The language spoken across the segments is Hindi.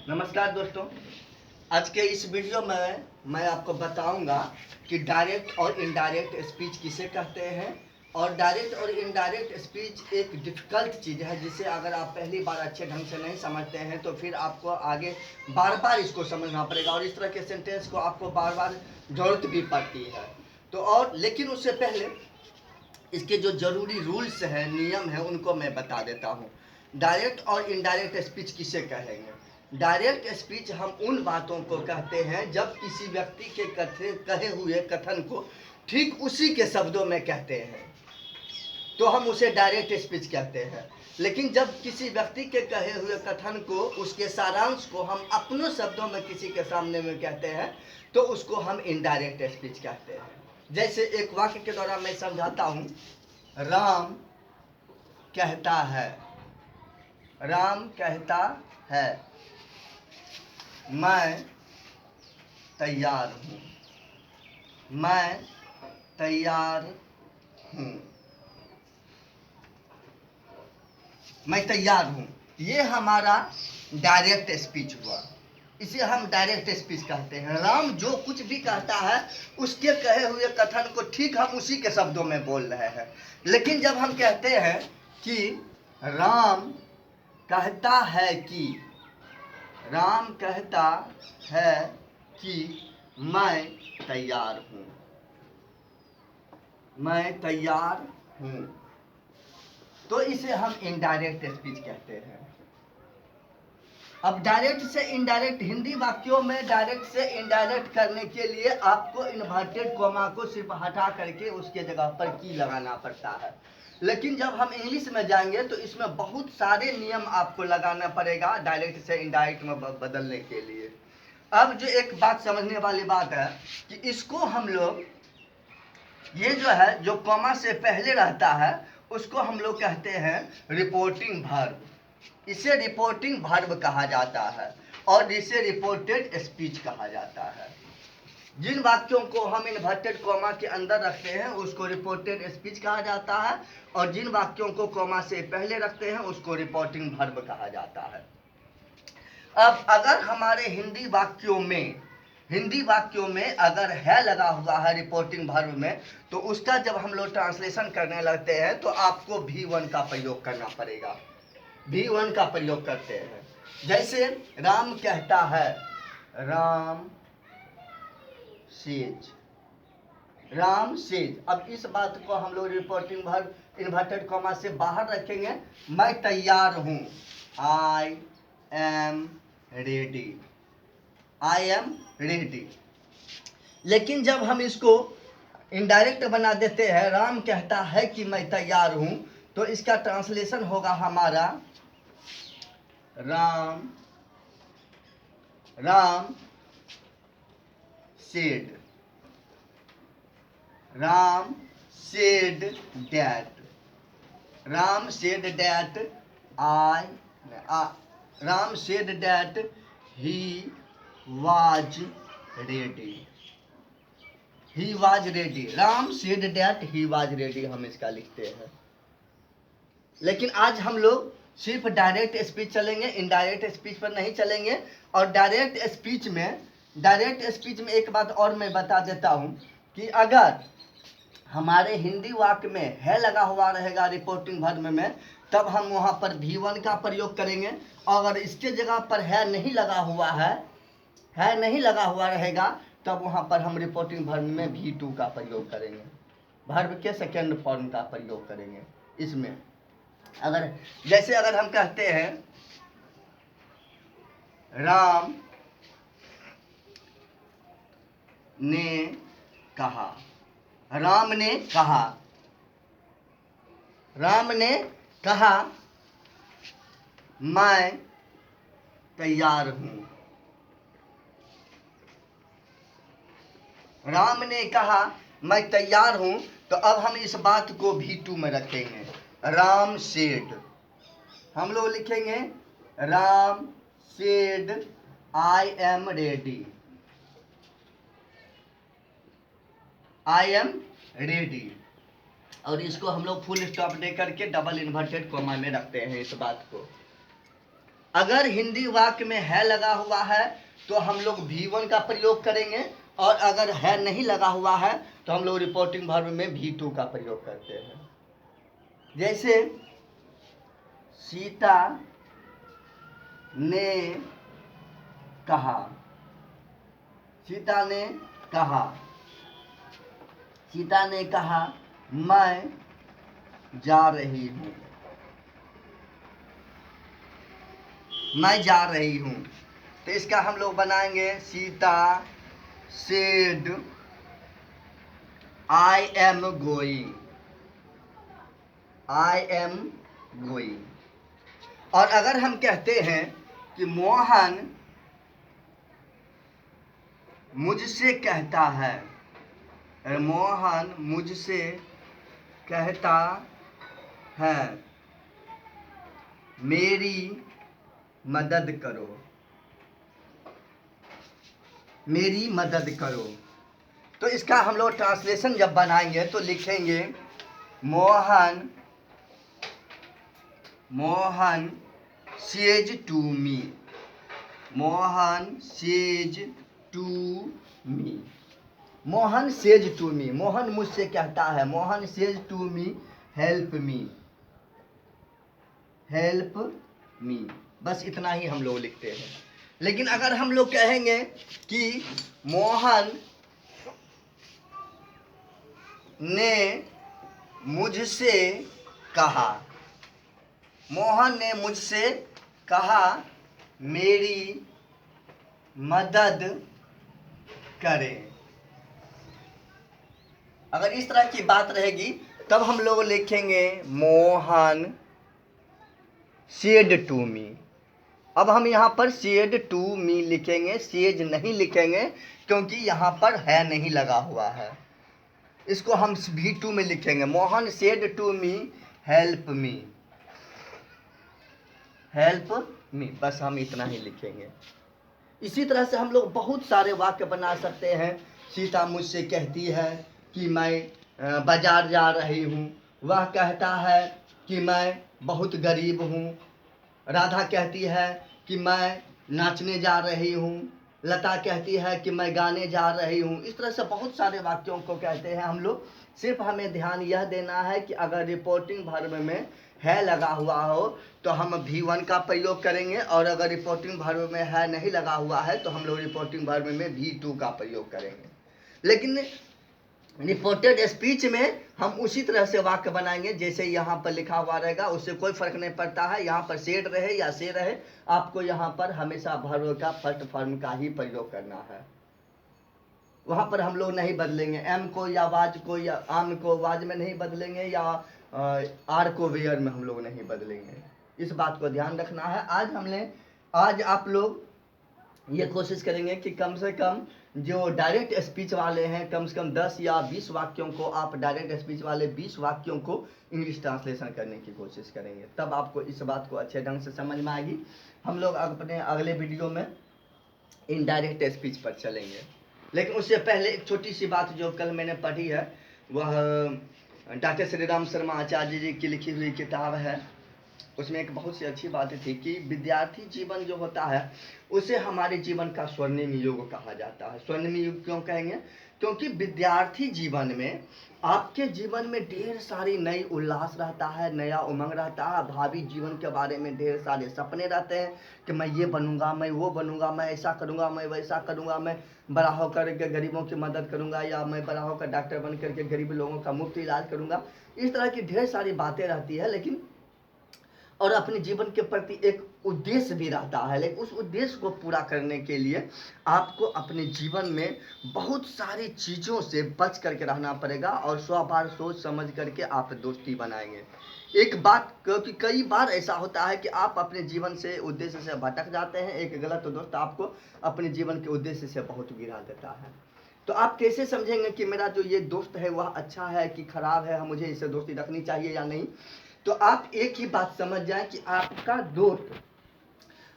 नमस्कार दोस्तों। आज के इस वीडियो में मैं आपको बताऊंगा कि डायरेक्ट और इनडायरेक्ट स्पीच किसे कहते हैं। और डायरेक्ट और इनडायरेक्ट स्पीच एक डिफ़िकल्ट चीज़ है जिसे अगर आप पहली बार अच्छे ढंग से नहीं समझते हैं तो फिर आपको आगे बार बार इसको समझना पड़ेगा और इस तरह के सेंटेंस को आपको बार बार ज़रूरत भी पड़ती है। तो और लेकिन उससे पहले इसके जो ज़रूरी रूल्स हैं, नियम हैं, उनको मैं बता देता हूँ। डायरेक्ट और इनडायरेक्ट स्पीच किसे कहेंगे? डायरेक्ट स्पीच हम उन बातों को कहते हैं जब किसी व्यक्ति के कहे हुए कथन को ठीक उसी के शब्दों में कहते हैं तो हम उसे डायरेक्ट स्पीच कहते हैं। लेकिन जब किसी व्यक्ति के कहे हुए कथन को, उसके सारांश को हम अपनों शब्दों में किसी के सामने में कहते हैं तो उसको हम इनडायरेक्ट स्पीच कहते हैं। जैसे एक वाक्य के द्वारा मैं समझाता हूँ। राम कहता है, राम कहता है मैं तैयार हूँ, मैं तैयार हूँ, मैं तैयार हूँ। ये हमारा डायरेक्ट स्पीच हुआ, इसे हम डायरेक्ट स्पीच कहते हैं। राम जो कुछ भी कहता है उसके कहे हुए कथन को ठीक हम उसी के शब्दों में बोल रहे हैं। लेकिन जब हम कहते हैं कि राम कहता है कि, राम कहता है कि मैं तैयार हूँ, मैं तैयार हूँ, तो इसे हम इनडायरेक्ट स्पीच कहते हैं। अब डायरेक्ट से इनडायरेक्ट, हिंदी वाक्यों में डायरेक्ट से इनडायरेक्ट करने के लिए आपको इन्वर्टेड कॉमा को सिर्फ हटा करके उसके जगह पर की लगाना पड़ता है। लेकिन जब हम इंग्लिश में जाएंगे तो इसमें बहुत सारे नियम आपको लगाना पड़ेगा डायरेक्ट से इनडायरेक्ट में बदलने के लिए। अब जो एक बात समझने वाली बात है कि इसको हम लोग, ये जो है जो कॉमा से पहले रहता है उसको हम लोग कहते हैं रिपोर्टिंग वर्ब। इसे रिपोर्टिंग वर्ब कहा जाता है और इसे रिपोर्टेड स्पीच कहा जाता है। जिन वाक्यों को हम इन्वर्टेड कॉमा के अंदर रखते हैं उसको रिपोर्टेड स्पीच कहा जाता है और जिन वाक्यों को कॉमा से पहले रखते हैं उसको रिपोर्टिंग वर्ब कहा जाता है। अब अगर हमारे हिंदी वाक्यों में अगर है लगा हुआ है रिपोर्टिंग वर्ब में तो उसका जब हम लोग ट्रांसलेशन करने लगते हैं तो आपको V1 का प्रयोग करना पड़ेगा। V1 का प्रयोग करते हैं। जैसे राम कहता है, राम सेज, राम सेज। अब इस बात को हम लोग रिपोर्टिंग वर्ब इन्वर्टेड कॉमा से बाहर रखेंगे। मैं तैयार हूँ, I am ready, I am ready. लेकिन जब हम इसको इनडायरेक्ट बना देते हैं, राम कहता है कि मैं तैयार हूँ, तो इसका ट्रांसलेशन होगा हमारा Ram said, Ram said that, Ram said that Ram said that he was ready, he was ready. Ram said that he was ready हम इसका लिखते हैं। लेकिन आज हम लोग सिर्फ डायरेक्ट स्पीच चलेंगे, इनडायरेक्ट स्पीच पर नहीं चलेंगे। और डायरेक्ट स्पीच में एक बात और मैं बता देता हूँ कि अगर हमारे हिंदी वाक्य में है लगा हुआ रहेगा रिपोर्टिंग वर्ब में तब हम वहाँ पर V1 का प्रयोग करेंगे। और अगर इसके जगह पर है नहीं लगा हुआ रहेगा तब वहाँ पर हम रिपोर्टिंग वर्ब में V2 का प्रयोग करेंगे, वर्ब के सेकेंड फॉर्म का प्रयोग करेंगे। इसमें अगर जैसे अगर हम कहते हैं राम ने कहा, राम ने कहा, राम ने कहा मैं तैयार हूँ, राम ने कहा मैं तैयार हूँ। तो अब हम इस बात को V2 में रखेंगे, राम सेड। हम लोग लिखेंगे Ram said I am ready, I am ready. और इसको हम लोग फुल स्टॉप दे करके डबल इन्वर्टेड कॉमा में रखते हैं इस बात को। अगर हिंदी वाक्य में है लगा हुआ है तो हम लोग V1 का प्रयोग करेंगे, और अगर है नहीं लगा हुआ है तो हम लोग रिपोर्टिंग वर्ब में V2 का प्रयोग करते हैं। जैसे सीता ने कहा, सीता ने कहा, सीता ने कहा मैं जा रही हूँ, मैं जा रही हूँ। तो इसका हम लोग बनाएंगे Sita said I am going, I am going. और अगर हम कहते हैं कि मोहन मुझसे कहता है, मोहन मुझसे कहता है मेरी मदद करो, मेरी मदद करो। तो इसका हम लोग ट्रांसलेशन जब बनाएंगे तो लिखेंगे Mohan, Mohan says to me, Mohan says to me, Mohan says to me, Mohan मुझसे कहता है, Mohan says to me help me, help me. बस इतना ही हम लोग लिखते हैं। लेकिन अगर हम लोग कहेंगे कि मोहन ने मुझसे कहा, मोहन ने मुझसे कहा मेरी मदद करें, अगर इस तरह की बात रहेगी तब हम लोग लिखेंगे मोहन सेड टू मी। अब हम यहाँ पर सेड टू मी लिखेंगे, सेज नहीं लिखेंगे क्योंकि यहाँ पर है नहीं लगा हुआ है। इसको हम V2 में लिखेंगे Mohan said to me help me, help me. बस हम इतना ही लिखेंगे। इसी तरह से हम लोग बहुत सारे वाक्य बना सकते हैं। सीता मुझसे कहती है कि मैं बाजार जा रही हूँ, वह कहता है कि मैं बहुत गरीब हूँ, राधा कहती है कि मैं नाचने जा रही हूँ, लता कहती है कि मैं गाने जा रही हूँ। इस तरह से बहुत सारे वाक्यों को कहते हैं हम लोग। सिर्फ हमें ध्यान यह देना है कि अगर रिपोर्टिंग वर्ब में है लगा हुआ हो तो हम V1 का प्रयोग करेंगे, और अगर रिपोर्टिंग वर्ब में है नहीं लगा हुआ है तो हम लोग रिपोर्टिंग वर्ब में V2 का प्रयोग करेंगे। लेकिन रिपोर्टेड स्पीच में हम उसी तरह से वाक्य बनाएंगे जैसे यहाँ पर लिखा हुआ रहेगा, उससे कोई फर्क नहीं पड़ता है। यहाँ पर सेड रहे या से रहे, आपको यहाँ पर हमेशा वर्ब का फर्स्ट फॉर्म का ही प्रयोग करना है। वहाँ पर हम लोग नहीं बदलेंगे, एम को या वाज को या आम को वाज में नहीं बदलेंगे, या आर को वेयर में हम लोग नहीं बदलेंगे। इस बात को ध्यान रखना है। आज आप लोग ये कोशिश करेंगे कि कम से कम जो डायरेक्ट स्पीच वाले हैं कम से कम 10 या 20 वाक्यों को, आप डायरेक्ट स्पीच वाले 20 वाक्यों को इंग्लिश ट्रांसलेशन करने की कोशिश करेंगे, तब आपको इस बात को अच्छे ढंग से समझ में आएगी। हम लोग अपने अगले वीडियो में इनडायरेक्ट स्पीच पर चलेंगे। लेकिन उससे पहले एक छोटी सी बात जो कल मैंने पढ़ी है, वह डॉक्टर श्री राम शर्मा आचार्य जी की लिखी हुई किताब है। उसमें एक बहुत सी अच्छी बात थी कि विद्यार्थी जीवन जो होता है उसे हमारे जीवन का स्वर्णिम युग कहा जाता है। स्वर्णिम युग क्यों कहेंगे? क्योंकि विद्यार्थी जीवन में आपके जीवन में ढेर सारी नई उल्लास रहता है, नया उमंग रहता है, भावी जीवन के बारे में ढेर सारे सपने रहते हैं कि मैं ये बनूंगा, मैं वो बनूंगा, मैं ऐसा करूंगा, मैं वैसा करूंगा, मैं बड़ा होकर के गरीबों की मदद करूंगा, या मैं बड़ा होकर डॉक्टर बन करके गरीब लोगों का मुफ्त इलाज करूंगा। इस तरह की ढेर सारी बातें रहती है, लेकिन और अपने जीवन के प्रति एक उद्देश्य भी रहता है। लेकिन उस उद्देश्य को पूरा करने के लिए आपको अपने जीवन में बहुत सारी चीज़ों से बच करके रहना पड़ेगा, और 100 बार सोच समझ करके आप दोस्ती बनाएंगे। एक बात, क्योंकि कई बार ऐसा होता है कि आप अपने जीवन से उद्देश्य से भटक जाते हैं, एक गलत दोस्त आपको अपने जीवन के उद्देश्य से बहुत गिरा देता है। तो आप कैसे समझेंगे कि मेरा जो ये दोस्त है वह अच्छा है कि खराब है, मुझे इससे दोस्ती रखनी चाहिए या नहीं? तो आप एक ही बात समझ जाएं कि आपका दोस्त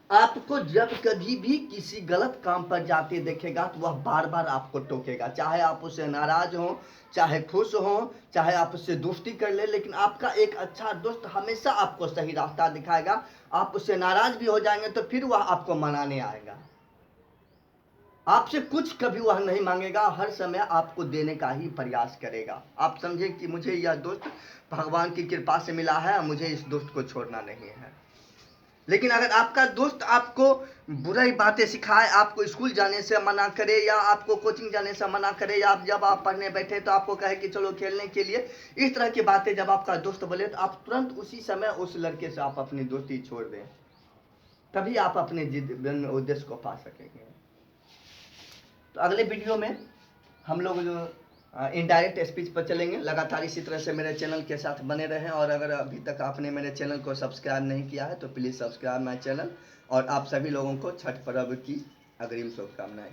आपको जब कभी भी किसी गलत काम पर जाते देखेगा तो वह बार बार आपको टोकेगा, चाहे आप उससे नाराज हो, चाहे खुश हो, चाहे आप उससे दोस्ती कर ले, लेकिन आपका एक अच्छा दोस्त हमेशा आपको सही रास्ता दिखाएगा। आप उससे नाराज भी हो जाएंगे तो फिर वह आपको मनाने आएगा, आपसे कुछ कभी वह नहीं मांगेगा, हर समय आपको देने का ही प्रयास करेगा। आप समझे कि मुझे यह दोस्त भगवान की कृपा से मिला है, मुझे इस दोस्त को छोड़ना नहीं है। लेकिन अगर आपका दोस्त आपको बुराई बातें सिखाए, आपको स्कूल जाने से मना करे, या आपको कोचिंग जाने से मना करे, या जब आप पढ़ने बैठे तो आपको कहे कि चलो खेलने के लिए, इस तरह की बातें जब आपका दोस्त बोले तो आप तुरंत उसी समय उस लड़के से आप अपनी दोस्ती छोड़ दें, तभी आप अपने जीवन में उद्देश्य को पा सकेंगे। तो अगले वीडियो में हम लोग जो इनडायरेक्ट स्पीच पर चलेंगे। लगातार इसी तरह से मेरे चैनल के साथ बने रहें, और अगर अभी तक आपने मेरे चैनल को सब्सक्राइब नहीं किया है तो प्लीज़ सब्सक्राइब माई चैनल। और आप सभी लोगों को छठ पर्व की अग्रिम शुभकामनाएं।